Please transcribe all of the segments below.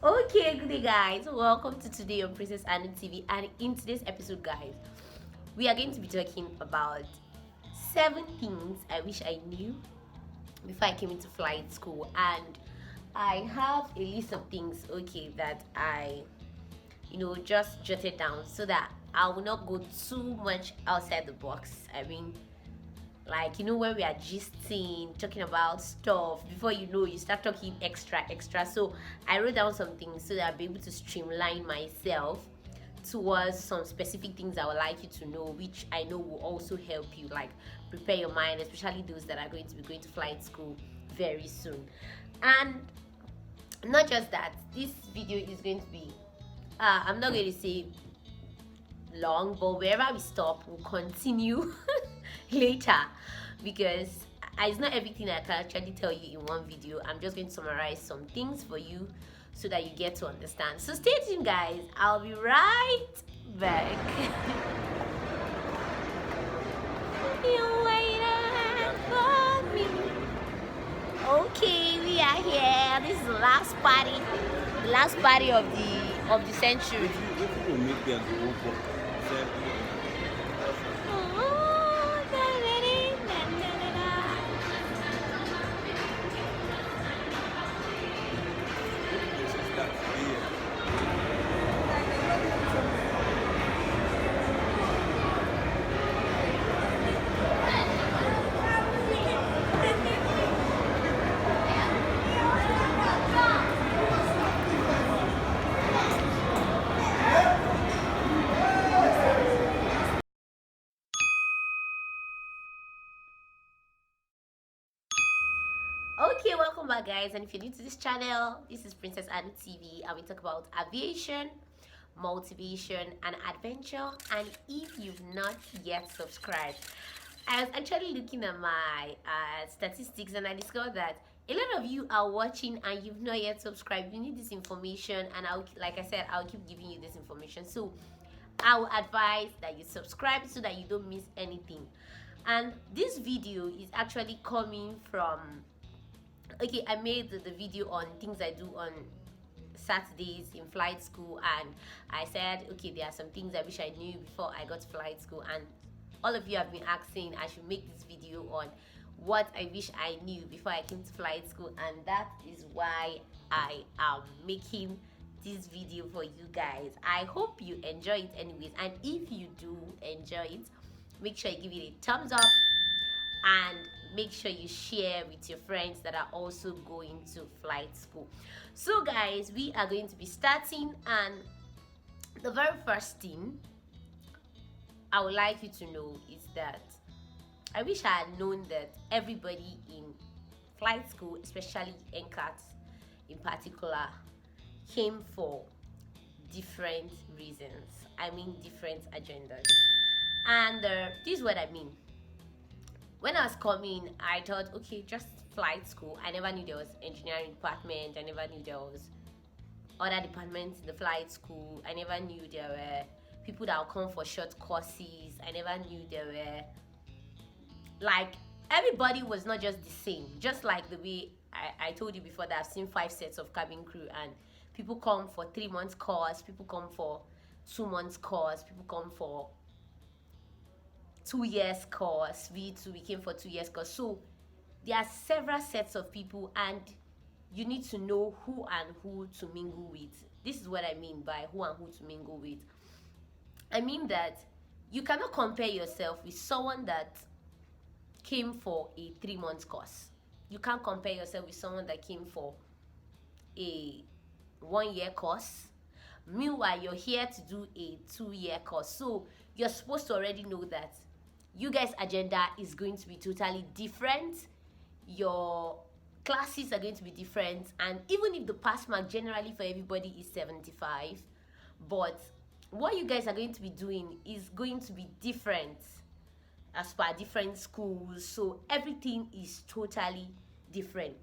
Okay, good day, guys. Welcome to today on Princess Anu-TV, and in today's episode, guys, we are going to be talking about 7 things I wish I knew before I came into flight school. And I have a list of things, okay, that I just jotted down so that I will not go too much outside the box. I mean, like, when we are gisting, talking about stuff, before you know, you start talking extra. So I wrote down some things so that I'll be able to streamline myself towards some specific things I would like you to know, which I know will also help you, like, prepare your mind, especially those that are going to be going to flight school very soon. And not just that, this video is going to be I'm not going to say long, but wherever we stop, we'll continue later, because it's not everything I can actually tell you in one video. I'm just going to summarize some things for you so that you get to understand. So stay tuned, guys. I'll be right back. You waited for me. Okay, we are here. This is the last party of the century. Okay, welcome back, guys. And if you're new to this channel, this is Princess Anu-TV, and we talk about aviation, motivation, and adventure. And if you've not yet subscribed, I was actually looking at my statistics, and I discovered that a lot of you are watching and you've not yet subscribed. You need this information, and like I said, I'll keep giving you this information. So I will advise that you subscribe so that you don't miss anything. And this video is actually coming from, okay, I made the video on things I do on Saturdays in flight school, and I said, okay, there are some things I wish I knew before I got to flight school, and all of you have been asking I should make this video on what I wish I knew before I came to flight school, and that is why I am making this video for you guys. I hope you enjoy it anyways, and if you do enjoy it, make sure you give it a thumbs up and make sure you share with your friends that are also going to flight school. So guys, we are going to be starting, and the very first thing I would like you to know is that I wish I had known that everybody in flight school, especially NCAT in particular, came for different reasons. I mean different agendas. And this is what I mean. When I was coming, I thought, okay, just flight school. I never knew there was engineering department. I never knew there was other departments in the flight school. I never knew there were people that would come for short courses. I never knew there were, like, everybody was not just the same. Just like the way I told you before that I've seen 5 sets of cabin crew, and people come for 3 months course, people come for 2 months course, people come for 2 years course. We came for 2 years course. So there are several sets of people, and you need to know who and who to mingle with. This is what I mean by who and who to mingle with. I mean that you cannot compare yourself with someone that came for a 3 months course. You can't compare yourself with someone that came for a 1 year course. Meanwhile, you're here to do a 2-year course. So you're supposed to already know that you guys' agenda is going to be totally different. Your classes are going to be different, and even if the pass mark generally for everybody is 75, but what you guys are going to be doing is going to be different as per different schools. So everything is totally different.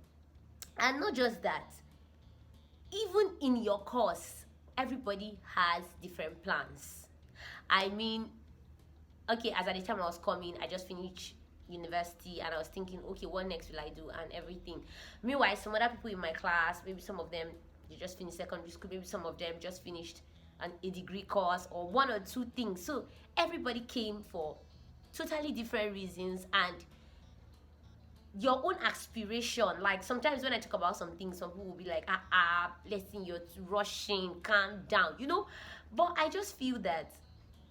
And not just that, even in your course, everybody has different plans. I mean, okay, as at the time I was coming, I just finished university and I was thinking, okay, what next will I do and everything. Meanwhile, some other people in my class, maybe some of them they just finished secondary school. Maybe some of them just finished a degree course or one or two things. So everybody came for totally different reasons, and your own aspiration. Like sometimes when I talk about some things, some people will be like, listen, you're rushing, calm down, But I just feel that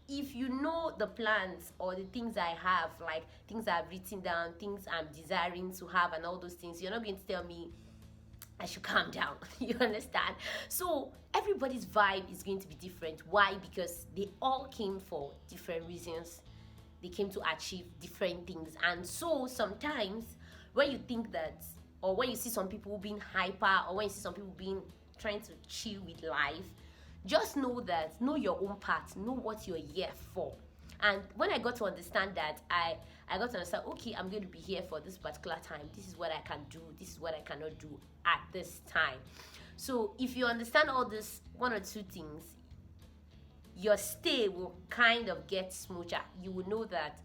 if you know the plans or the things I have, like things I've written down, things I'm desiring to have, and all those things, you're not going to tell me I should calm down. You understand? So everybody's vibe is going to be different. Why? Because they all came for different reasons. They came to achieve different things. And so sometimes when you think that, or when you see some people being hyper, or when you see some people being trying to chill with life, just know your own path, know what you're here for. And when I got to understand that, I got to understand, okay, I'm going to be here for this particular time. This is what I can do. This is what I cannot do at this time. So if you understand all this, one or two things, your stay will kind of get smoother. You will know that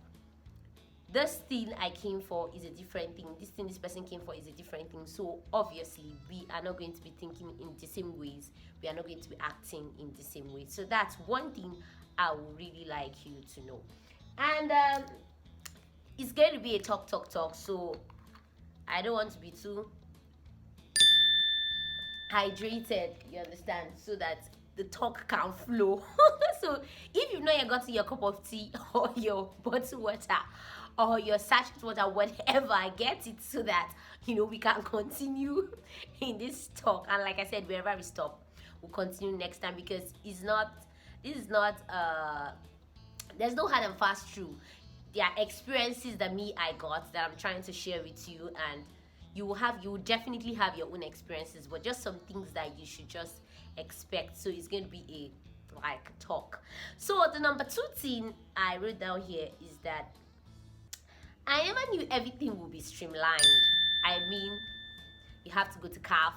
this thing I came for is a different thing. This thing this person came for is a different thing. So obviously, we are not going to be thinking in the same ways. We are not going to be acting in the same way. So that's one thing I would really like you to know. And it's going to be a talk. So I don't want to be too hydrated, you understand, so that the talk can flow. So if you've not yet gotten your cup of tea or your bottled water or your sachet water, whatever, get it so that we can continue in this talk. And like I said, wherever we stop, we'll continue next time, because this is not there's no hard and fast rule. There are experiences that I got that I'm trying to share with you, and you will definitely have your own experiences, but just some things that you should just expect. So it's going to be a talk. So the number 2 thing I wrote down here is that I never knew everything would be streamlined. I mean, you have to go to CAF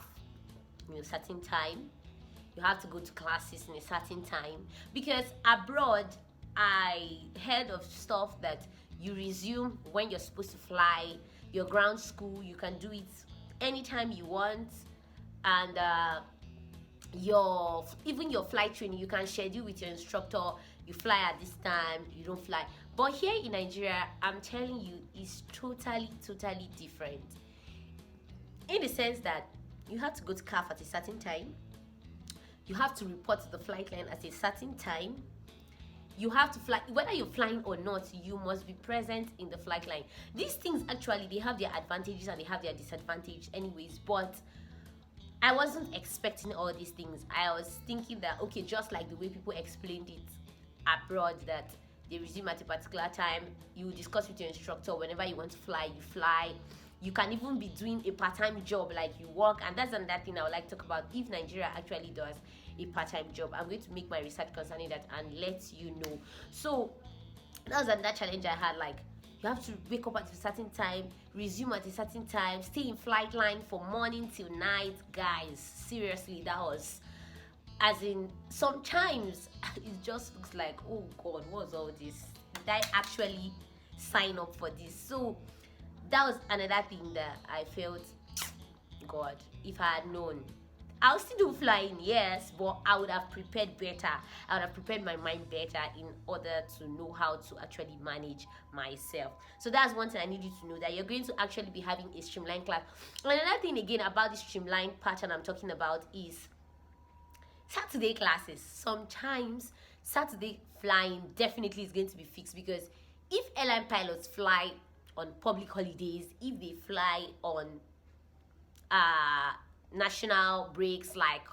in a certain time. You have to go to classes in a certain time, because abroad I heard of stuff that you resume when you're supposed to fly. Your ground school, you can do it anytime you want, and even your flight training, you can schedule with your instructor. You fly at this time, you don't fly. But here in Nigeria, I'm telling you, it's totally different, in the sense that you have to go to CAF at a certain time. You have to report to the flight line at a certain time. You have to fly, whether you're flying or not, you must be present in the flight line. These things, actually, they have their advantages and they have their disadvantages anyways, but I wasn't expecting all these things. I was thinking that, okay, just like the way people explained it abroad, that they resume at a particular time, you discuss with your instructor. Whenever you want to fly, you fly. You can even be doing a part-time job, like you work. And that's another thing I would like to talk about. If Nigeria actually does a part-time job, I'm going to make my research concerning that and let you know. So that was another challenge I had. Like, you have to wake up at a certain time, resume at a certain time, stay in flight line from morning till night. Guys, seriously, that was, as in, sometimes it just looks like, oh God, what's all this? Did I actually sign up for this? So that was another thing that I felt, God, if I had known. I'll still do flying, yes, but I would have prepared better. I would have prepared my mind better in order to know how to actually manage myself. So that's one thing I need you to know, that you're going to actually be having a streamlined class. And another thing again about the streamlined pattern I'm talking about is Saturday classes. Sometimes Saturday flying definitely is going to be fixed, because if airline pilots fly on public holidays, if they fly on national breaks, like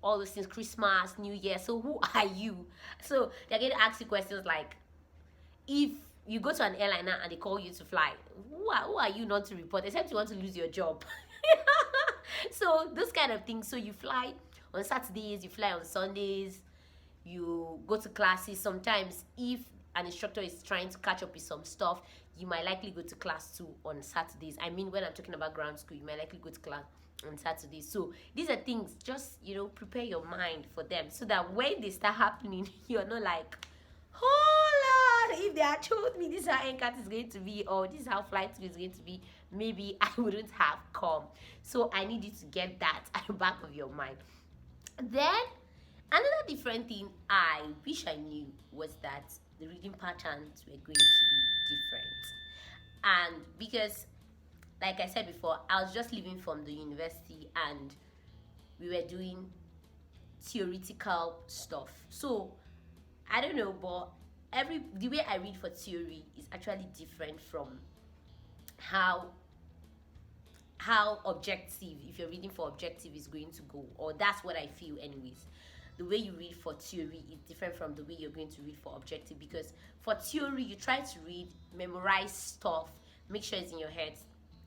all those things, Christmas, New Year, so who are you? So they're going to ask you questions like, if you go to an airliner and they call you to fly, who are you not to report, except you want to lose your job? So those kind of things. So you fly on Saturdays, you fly on Sundays, you go to classes. Sometimes if an instructor is trying to catch up with some stuff, you might likely go to class too on Saturdays. I mean, when I'm talking about ground school, you might likely go to class on Saturdays. So these are things, just prepare your mind for them, so that when they start happening, you're not like, oh Lord, if they had told me this is how NCAT is going to be, or this is how flight school is going to be, maybe I wouldn't have come. So I need you to get that at the back of your mind. Then another different thing I wish I knew was that the reading patterns were going to be different. And because, like I said before, I was just leaving from the university and we were doing theoretical stuff. So I don't know, but the way I read for theory is actually different from how objective, if you're reading for objective, is going to go, or that's what I feel anyways. The way you read for theory is different from the way you're going to read for objective, because for theory you try to read, memorize stuff, make sure it's in your head,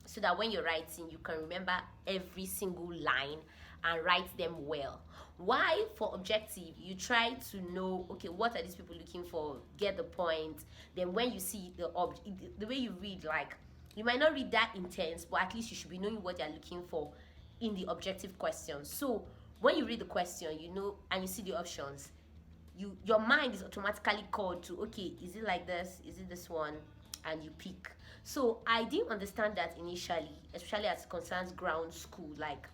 so that when you're writing you can remember every single line and write them well. Why for objective you try to know, okay, what are these people looking for, get the point. Then when you see the way you read, like, you might not read that intense, but at least you should be knowing what they're looking for in the objective questions. So when you read the question, you know, and you see the options, your mind is automatically called to, okay, is it like this, is it this one, and you pick. So I didn't understand that initially, especially as it concerns ground school. Like,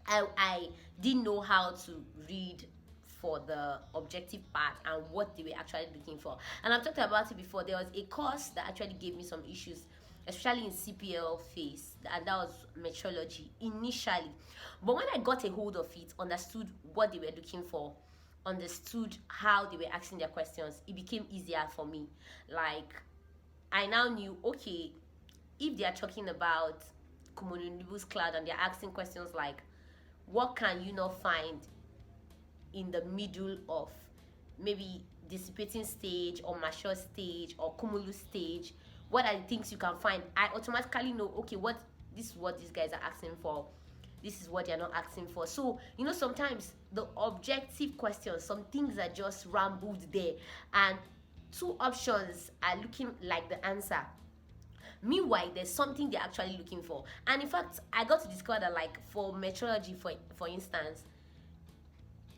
I didn't know how to read for the objective part and what they were actually looking for. And I've talked about it before. There was a course that actually gave me some issues, especially in CPL phase, and that was metrology initially. But when I got a hold of it, understood what they were looking for, understood how they were asking their questions, it became easier for me. Like, I now knew, okay, if they are talking about cumulonimbus cloud and they're asking questions like, what can you not find in the middle of maybe dissipating stage or mature stage or cumulus stage, what are the things you can find? I automatically know, okay, this is what these guys are asking for, this is what they're not asking for. So, you know, sometimes the objective questions, some things are just rambled there, and two options are looking like the answer. Meanwhile, there's something they're actually looking for. And in fact, I got to discover that, like, for metrology, for instance,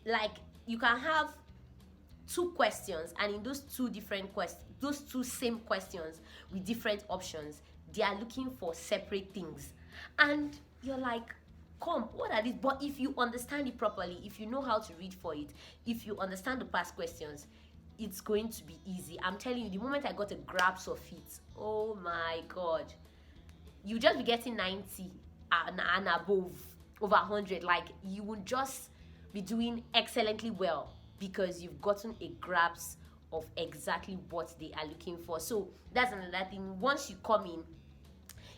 like, you can have two questions, and in those two different questions, those two same questions with different options, they are looking for separate things. And you're like, come, what are these? But if you understand it properly, if you know how to read for it, if you understand the past questions, it's going to be easy. I'm telling you, the moment I got a grasp of it, oh my god, you just be getting 90 and above, over 100. Like, you would just be doing excellently well because you've gotten a grasp of exactly what they are looking for. So that's another thing. Once you come in,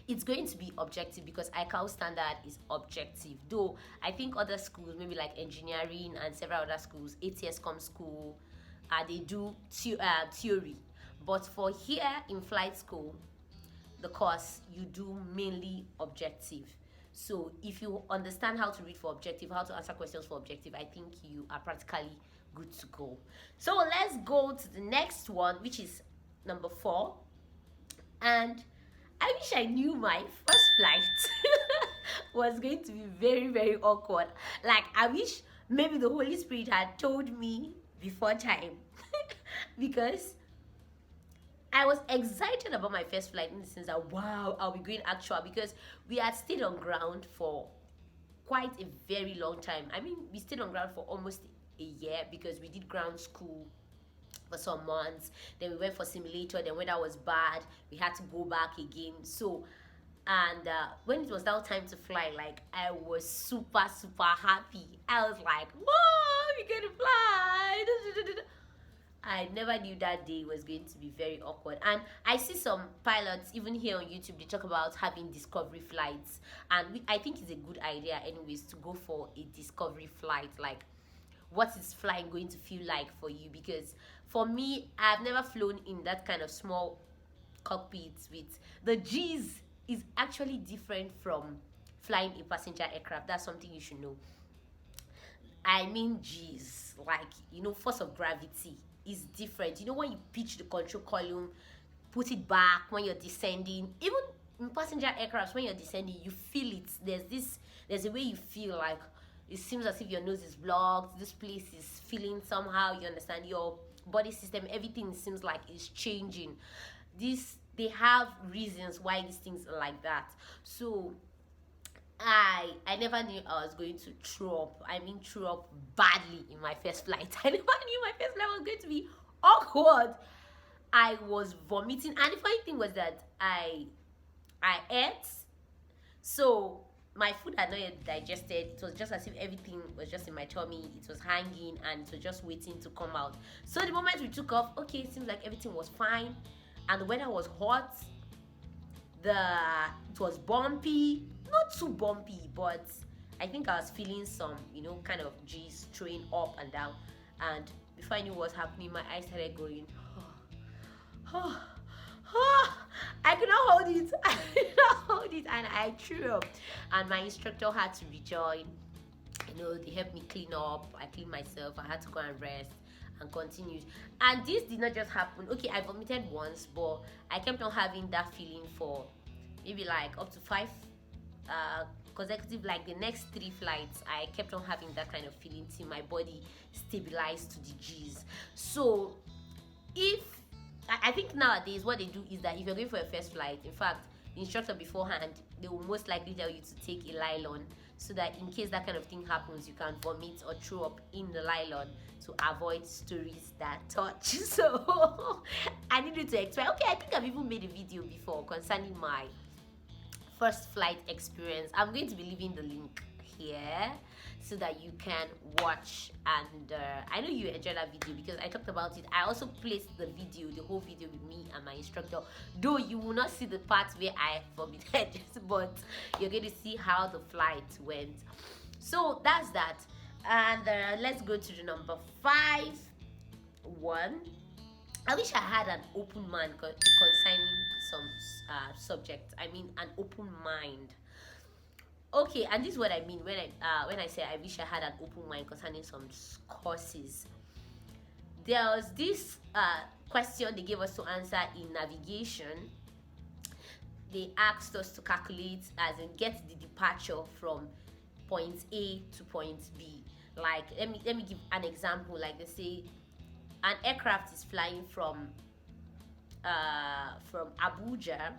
it's going to be objective because ICAO standard is objective. Though I think other schools, maybe like engineering and several other schools, ATS Com school, they do theory. But for here in flight school, the course, you do mainly objective. So if you understand how to read for objective, how to answer questions for objective, I think you are practically good to go. So let's go to the next one, which is number 4. And I wish I knew my first flight was going to be very, very awkward. Like, I wish maybe the Holy Spirit had told me before time. Because I was excited about my first flight in the sense that, wow, I'll be going actual, because we had stayed on ground for quite a very long time. I mean, we stayed on ground for almost a year because we did ground school for some months. Then we went for simulator. Then when that was bad, we had to go back again. So, and when it was now time to fly, like, I was super, super happy. I was like, whoa, we're going to fly. I never knew that day was going to be very awkward. And I see some pilots, even here on YouTube, they talk about having discovery flights. And I think it's a good idea anyways to go for a discovery flight. Like, what is flying going to feel like for you? Because for me, I've never flown in that kind of small cockpits with the G's is actually different from flying a passenger aircraft. That's something you should know. I mean, G's, like, you know, force of gravity is different. You know, when you pitch the control column, put it back when you're descending, even in passenger aircrafts, when you're descending, you feel it. There's a way you feel, like, it seems as if your nose is blocked, this place is feeling somehow, you understand, your body system, everything seems like it's changing. They have reasons why these things are like that. So I never knew I was going to throw up. I mean, throw up badly in my first flight. I never knew my first flight was going to be awkward. I was vomiting, and the funny thing was that I ate, so my food had not yet digested. It was just as if everything was just in my tummy. It was hanging, and it was just waiting to come out. So the moment we took off, okay, it seems like everything was fine, and the weather was hot. It was bumpy, not too bumpy, but I think I was feeling some, kind of G's throwing up and down. And before I knew what was happening, my eyes started going. I could not hold it. I could not hold it, and I threw up. And my instructor had to rejoin. They helped me clean up. I cleaned myself. I had to go and rest and continued. And this did not just happen. Okay, I vomited once, but I kept on having that feeling for maybe like up to 5 consecutive, like the next 3 flights. I kept on having that kind of feeling till my body stabilized to the G's. So if I think nowadays what they do is that if you're going for a first flight, in fact, the instructor beforehand, they will most likely tell you to take a nylon, so that in case that kind of thing happens, you can vomit or throw up in the nylon to avoid stories that touch. So I needed to explain. Okay, I think I've even made a video before concerning my first flight experience. I'm going to be leaving the link here so that you can watch, and I know you enjoyed that video because I talked about it. I also placed the whole video with me and my instructor, though you will not see the part where I vomited, but you're going to see how the flight went. So that's that. And let's go to the number 5 one. I wish I had an open mind concerning some subject. I mean, an open mind. Okay, and this is what I mean when I say I wish I had an open mind concerning some courses. There was this question they gave us to answer in navigation. They asked us to calculate, as in get the departure from point A to point B. Like, let me give an example. Like, they say an aircraft is flying from Abuja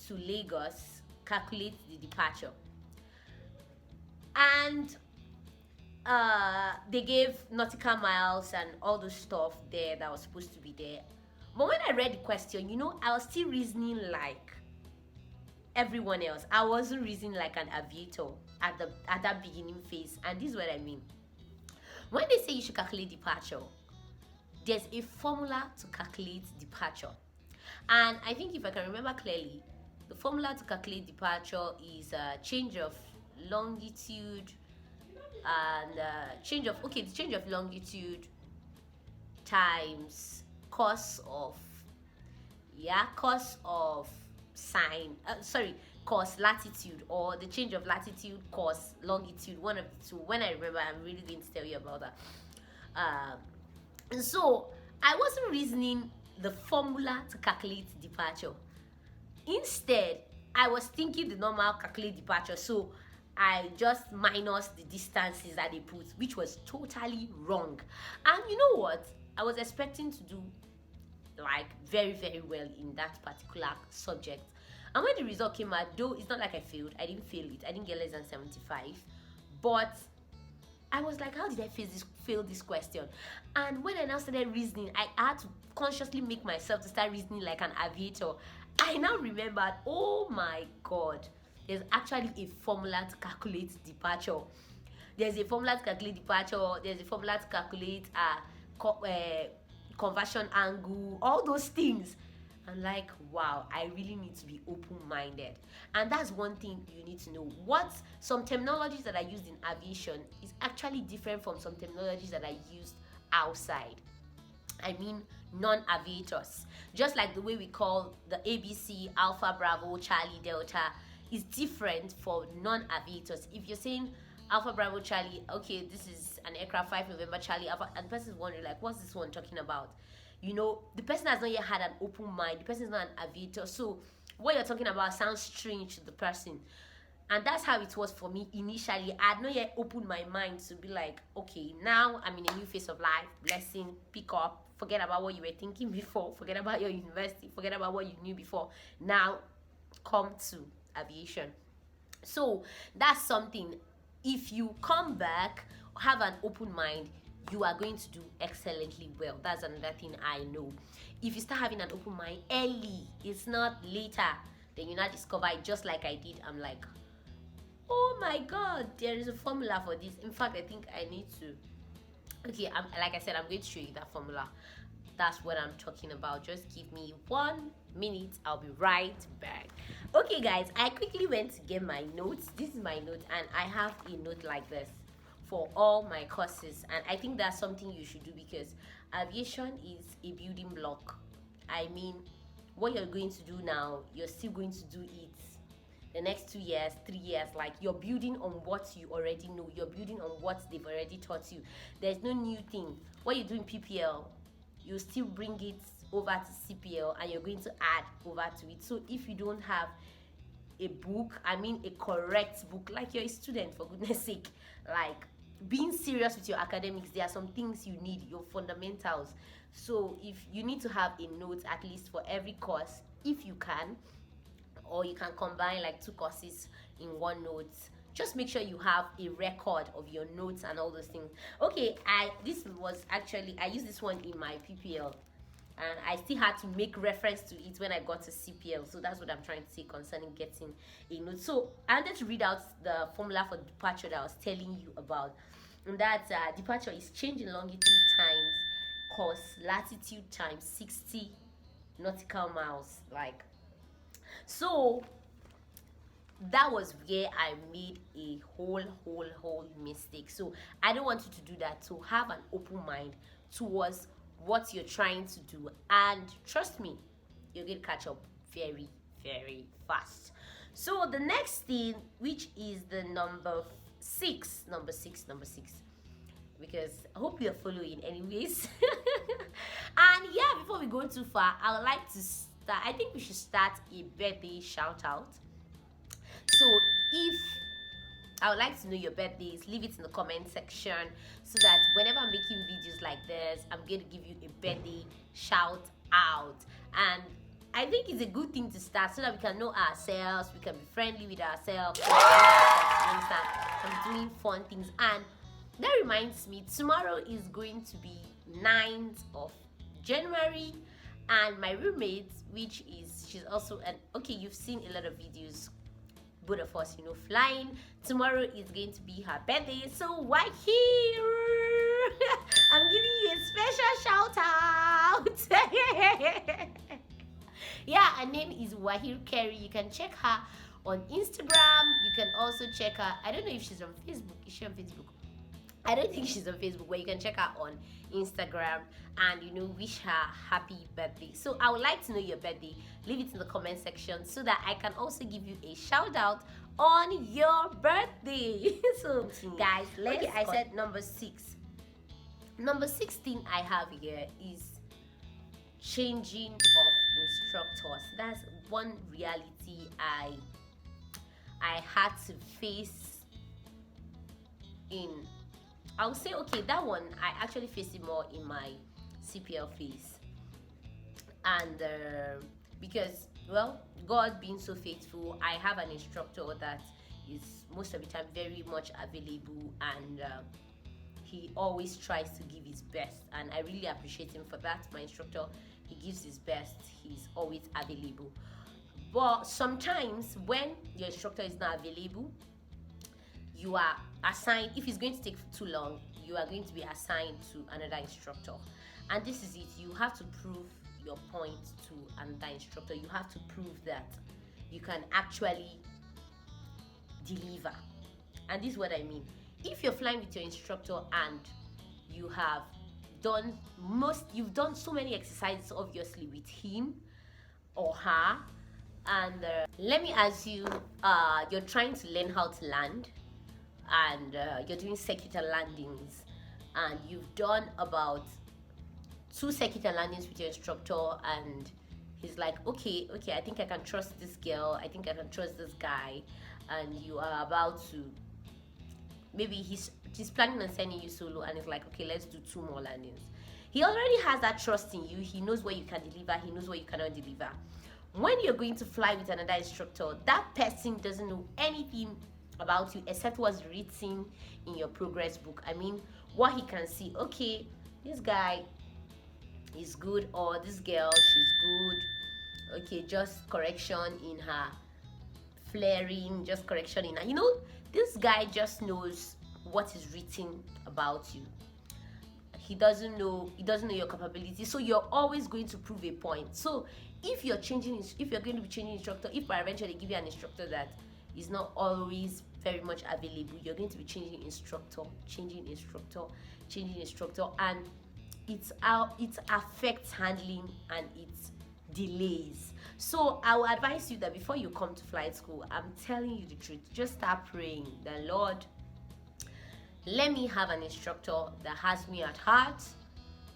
to Lagos. Calculate the departure. And they gave nautical miles and all the stuff there that was supposed to be there. But when I read the question, I was still reasoning like everyone else. I wasn't reasoning like an aviator at that beginning phase. And this is what I mean. When they say you should calculate departure, there's a formula to calculate departure. And I think if I can remember clearly, the formula to calculate departure is a change of longitude and the change of longitude times cos of cos latitude, or the change of latitude cos longitude, one of the two. When I remember, I'm really going to tell you about that. And so I wasn't reasoning the formula to calculate departure. Instead, I was thinking the normal calculate departure. So I just minus the distances that they put, which was totally wrong. And you know what? I was expecting to do like very, very well in that particular subject. And when the result came out, though it's not like I failed, I didn't fail it. I didn't get less than 75. But I was like, how did I fail this question? And when I now started reasoning, I had to consciously make myself to start reasoning like an aviator. I now remembered, oh my God, there's actually a formula to calculate departure. There's a formula to calculate departure. There's a formula to calculate conversion angle, all those things. I'm like, wow, I really need to be open-minded. And that's one thing you need to know. Some terminologies that are used in aviation is actually different from some terminologies that are used outside. I mean, non-aviators. Just like the way we call the ABC, Alpha, Bravo, Charlie, Delta, is different for non-aviators. If you're saying Alpha, Bravo, Charlie, okay, this is an aircraft 5 November, Charlie, Alpha, and the person is wondering, like, what's this one talking about? The person has not yet had an open mind. The person is not an aviator. So what you're talking about sounds strange to the person. And that's how it was for me initially. I had not yet opened my mind to be like, okay, now I'm in a new phase of life. Blessing, pick up. Forget about what you were thinking before. Forget about your university. Forget about what you knew before. Now, come to aviation. So that's something. If you come back, have an open mind, you are going to do excellently well. That's another thing I know. If you start having an open mind early, it's not later, then you not discover it, just like I did. I'm like, oh my god, there is a formula for this. In fact, I think I need to, okay, like I said, I'm going to show you that formula. That's what I'm talking about. Just give me 1 minute, I'll be right back. Okay guys, I quickly went to get my notes. This is my note, and I have a note like this for all my courses, and I think that's something you should do, because aviation is a building block. I mean, what you're going to do now, you're still going to do it the next 2 years, 3 years. Like, you're building on what you already know, you're building on what they've already taught you. There's no new thing. What you do in PPL, you still bring it over to CPL, and you're going to add over to it. So if you don't have a book, I mean a correct book, like you're a student, for goodness sake, like being serious with your academics, there are some things you need, your fundamentals. So if you need to have a note at least for every course, if you can, or you can combine like 2 courses in one note, just make sure you have a record of your notes and all those things. Okay, this was actually, I used this one in my PPL, and I still had to make reference to it when I got to CPL. So that's what I'm trying to say concerning getting a note. So I wanted to read out the formula for departure that I was telling you about, and that departure is change in longitude times cos latitude times 60 nautical miles. Like, so that was where I made a whole mistake. So I don't want you to do that. So have an open mind towards what you're trying to do, and trust me, you're going to catch up very fast. So the next thing, which is the number six, because I hope you're following anyways. And yeah, before we go too far, I would like to start, I think we should start a birthday shout out. So if I would like to know your birthdays, leave it in the comment section, so that whenever I'm making videos like this, I'm going to give you a birthday shout out. And I think it's a good thing to start, so that we can know ourselves, we can be friendly with ourselves, I'm doing fun things. And that reminds me, tomorrow is going to be 9th of January, and my roommate, which is, she's also an, okay, you've seen a lot of videos, both of us, you know, flying. Tomorrow is going to be her birthday, so Wahir, I'm giving you a special shout out. Yeah, her name is Wahir Kerry. You can check her on Instagram. You can also check her, I don't know if she's on Facebook. Is she on Facebook? I don't think she's on Facebook, but you can check her on Instagram and, you know, wish her happy birthday. So I would like to know your birthday. Leave it in the comment section, so that I can also give you a shout out on your birthday. So guys, let's I said number 6. Number 16 I have here is changing of instructors. That's one reality I had to face in, I would say, okay, that one I actually faced it more in my CPL phase. And because, well, God being so faithful, I have an instructor that is most of the time very much available, and he always tries to give his best, and I really appreciate him for that. My instructor, he gives his best, he's always available. But sometimes when your instructor is not available, you are assigned, if it's going to take too long, you are going to be assigned to another instructor. And this is it, you have to prove your point to another instructor. You have to prove that you can actually deliver. And this is what I mean. If you're flying with your instructor and you have done you've done so many exercises obviously with him or her, and let me ask you, you're trying to learn how to land, and you're doing circular landings, and you've done about 2 circular landings with your instructor, and he's like, okay, I think I can trust this girl, I think I can trust this guy, and you are about to, maybe he's planning on sending you solo, and it's like, okay, let's do 2 more landings. He already has that trust in you. He knows what you can deliver, he knows what you cannot deliver. when you're going to fly with another instructor, that person doesn't know anything about you except what's written in your progress book. I mean, what he can see. Okay, this guy is good, or this girl, she's good. Okay, just correction in her flaring, just correction in her. This guy just knows what is written about you. He doesn't know your capability, so you're always going to prove a point. So if you're going to be changing instructor, if by eventually give you an instructor that is not always very much available, you're going to be changing instructor, and it affects handling and it delays. So I will advise you that before you come to flight school, I'm telling you the truth, just start praying that, Lord, let me have an instructor that has me at heart.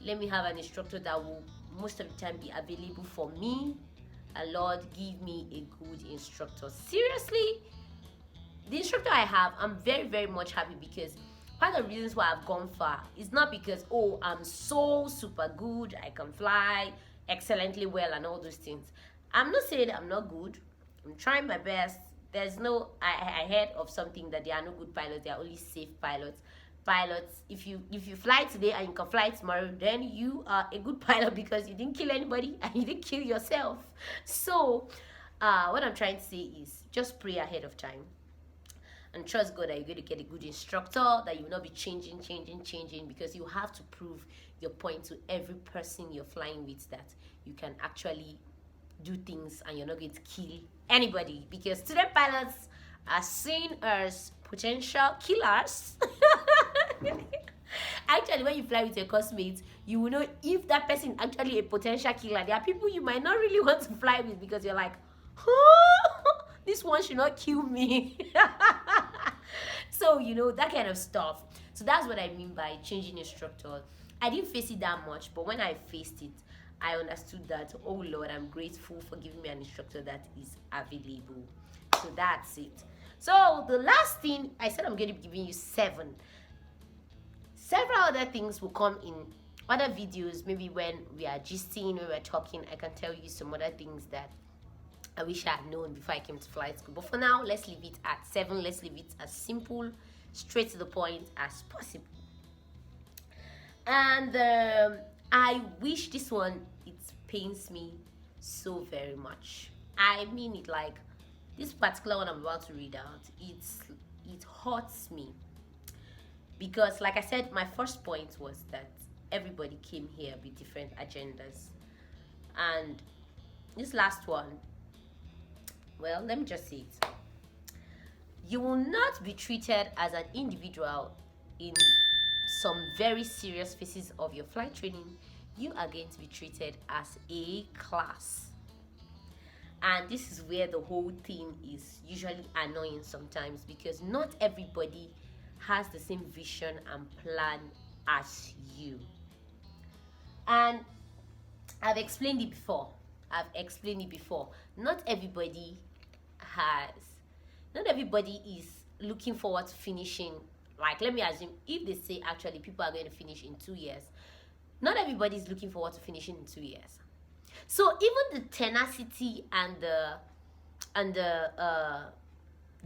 Let me have an instructor that will most of the time be available for me. And Lord, give me a good instructor. Seriously, the instructor I have, I'm very, very much happy, because part of the reasons why I've gone far is not because, oh, I'm so super good, I can fly excellently well and all those things. I'm not saying I'm not good. I'm trying my best. There's no, I heard of something that there are no good pilots, there are only safe pilots. If you fly today and you can fly tomorrow, then you are a good pilot because you didn't kill anybody and you didn't kill yourself. So what I'm trying to say is just pray ahead of time and trust God that you're going to get a good instructor, that you will not be changing, because you have to prove your point to every person you're flying with, that you can actually do things and you're not going to kill anybody, because student pilots are seen as potential killers. Actually, when you fly with your classmates, you will know if that person is actually a potential killer. There are people you might not really want to fly with because you're like, this one should not kill me. So that kind of stuff. So that's what I mean by changing instructor. I didn't face it that much, but when I faced it, I understood that, oh Lord, I'm grateful for giving me an instructor that is available. So that's it. So the last thing, I said I'm going to be giving you 7. Several other things will come in other videos. Maybe when we are gisting, when we're talking, I can tell you some other things that I wish I had known before I came to flight school. But for now, let's leave it at 7. Let's leave it as simple, straight to the point as possible. And I wish this one, it pains me so very much. I mean it, like this particular one I'm about to read out, it hurts me, because like I said, my first point was that everybody came here with different agendas, and this last one, well, let me just say it. You will not be treated as an individual in some very serious phases of your flight training. You are going to be treated as a class. And this is where the whole thing is usually annoying sometimes, because not everybody has the same vision and plan as you. And I've explained it before. Not everybody is looking forward to finishing. Like, let me assume, if they say actually people are going to finish in 2 years, not everybody is looking forward to finishing in 2 years. So even the tenacity and the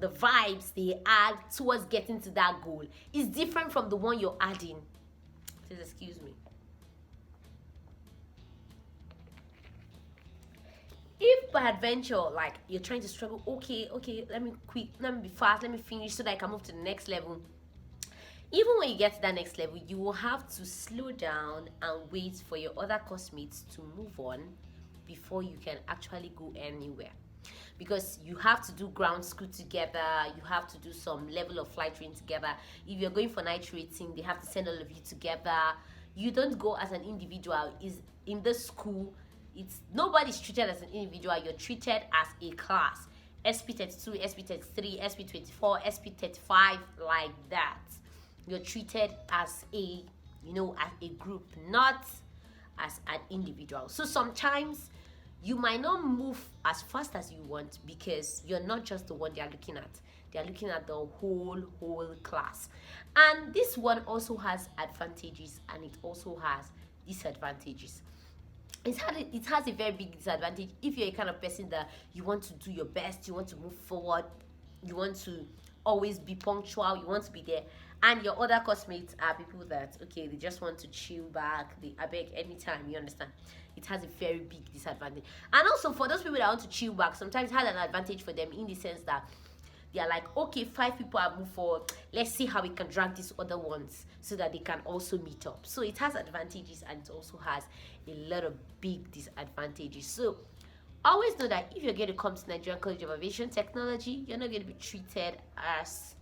vibes they add towards getting to that goal is different from the one you're adding. Please excuse me. If by adventure, like, you're trying to struggle, okay, let me be fast, let me finish so that I can move to the next level. Even when you get to that next level, you will have to slow down and wait for your other classmates to move on before you can actually go anywhere. Because you have to do ground school together, you have to do some level of flight training together. If you're going for night rating, they have to send all of you together. You don't go as an individual. Is in the school, nobody's treated as an individual. You're treated as a class. SP32, SP33, SP24, SP35, like that. You're treated as a group, not as an individual. So sometimes you might not move as fast as you want, because you're not just the one they are looking at. They are looking at the whole class. And this one also has advantages and it also has disadvantages. it has a very big disadvantage if you're a kind of person that you want to do your best, you want to move forward, you want to always be punctual, you want to be there, and your other classmates are people that, okay, they just want to chill back, they beg anytime, you understand. It has a very big disadvantage. And also for those people that want to chill back, sometimes it has an advantage for them in the sense that they are like, okay, 5 people have moved forward, let's see how we can drag these other ones so that they can also meet up. So it has advantages and it also has a lot of big disadvantages. So always know that if you're going to come to Nigerian College of Aviation Technology, you're not going to be treated as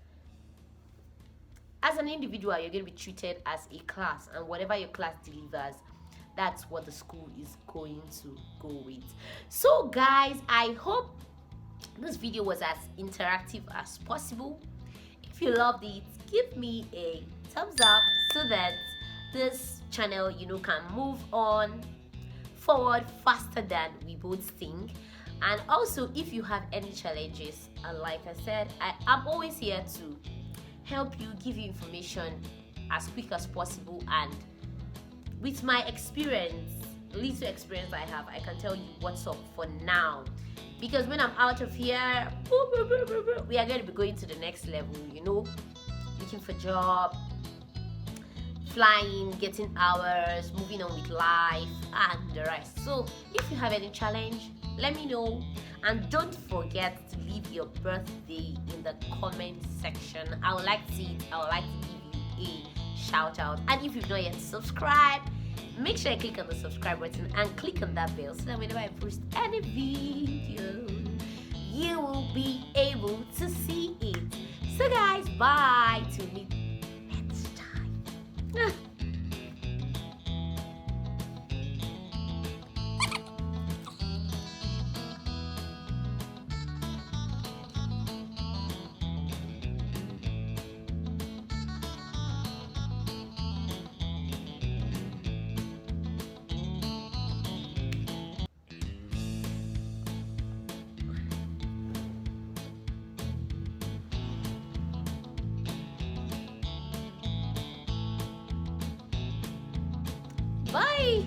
an individual, you're going to be treated as a class, and whatever your class delivers, that's what the school is going to go with. So guys, I hope this video was as interactive as possible. If you loved it, give me a thumbs up so that this channel, can move on forward faster than we both think. And also, if you have any challenges, like I said, I'm always here to help you, give you information as quick as possible. And with my experience, little experience I have, I can tell you what's up for now. Because when I'm out of here, we are going to be going to the next level, looking for job, flying, getting hours, moving on with life, and the rest. So if you have any challenge, let me know. And don't forget to leave your birthday in the comment section. I would like to see it. I would like to give you a shout out. And if you've not yet subscribed, make sure you click on the subscribe button and click on that bell so that whenever I post any video, you will be able to see it. So guys, bye till meet next time. Bye.